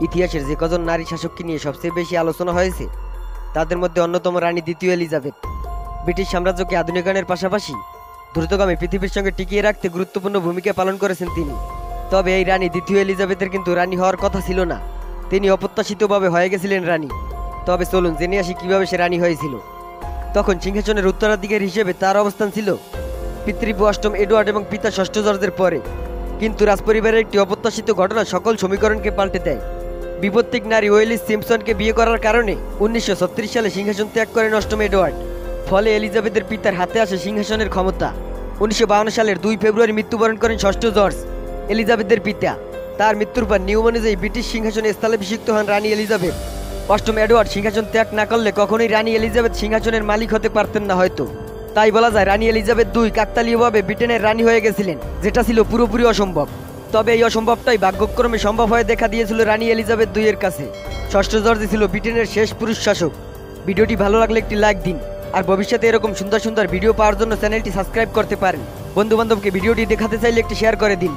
ইতিহাসের যে কজন নারী শাসককে নিয়ে সবচেয়ে বেশি আলোচনা হয়েছে তাদের মধ্যে অন্যতম রানী দ্বিতীয় এলিজাবেথ। ব্রিটিশ সাম্রাজ্যকে আধুনিকায়নের পাশাপাশি দ্রুতগামী পৃথিবীর সঙ্গে টিকিয়ে রাখতে গুরুত্বপূর্ণ ভূমিকা পালন করেছেন তিনি। তবে এই রানী দ্বিতীয় এলিজাবেথের কিন্তু রানী হওয়ার কথা ছিল না, তিনি অপ্রত্যাশিতভাবে হয়ে গেছিলেন রানী। তবে চলুন জেনে আসি কিভাবে সে রানী হয়েছিল। তখন সিংহাসনের উত্তরাধিকারী হিসেবে তার অবস্থান ছিল পিতৃব্য অষ্টম এডওয়ার্ড এবং পিতা ষষ্ঠ জর্জের পরে। কিন্তু রাজপরিবারের একটি অপ্রত্যাশিত ঘটনা সকল সমীকরণকে পাল্টে দেয়। বিপত্তিক নারী ওয়েলিস সিম্পসনকে বিয়ে করার কারণে 1936 সালে সিংহাসন ত্যাগ করেন অষ্টম এডওয়ার্ড। ফলে এলিজাবেথের পিতার হাতে আসে সিংহাসনের ক্ষমতা। 1952 সালের 2 ফেব্রুয়ারি মৃত্যুবরণ করেন ষষ্ঠ জর্জ, এলিজাবেথের পিতা। তার মৃত্যুর পর নিয়ম অনুযায়ী ব্রিটিশ সিংহাসনে স্থলাভিষিক্ত হন রানী এলিজাবেথ। অষ্টম এডওয়ার্ড সিংহাসন ত্যাগ না করলে কখনোই রানী এলিজাবেথ সিংহাসনের মালিক হতে পারতেন না হয়তো। তাই বলা যায় রানী এলিজাবেথ II কাকতালীয়ভাবে ব্রিটেনের রানী হয়ে গেছিলেন, যেটা ছিল পুরোপুরি অসম্ভব। তবে এই অসম্ভবটাই ভাগ্যক্রমে সম্ভব হয়ে দেখা দিয়েছিল রানী এলিজাবেথ II এর কাছে। ষষ্ঠ জর্জ ছিল ব্রিটেনের শেষ পুরুষ শাসক। ভিডিওটি ভালো লাগলে একটি লাইক দিন, আর ভবিষ্যতে এরকম সুন্দর সুন্দর ভিডিও পাওয়ার জন্য চ্যানেলটি সাবস্ক্রাইব করতে পারেন। বন্ধু বান্ধবকে ভিডিওটি দেখাতে চাইলে একটি শেয়ার করে দিন।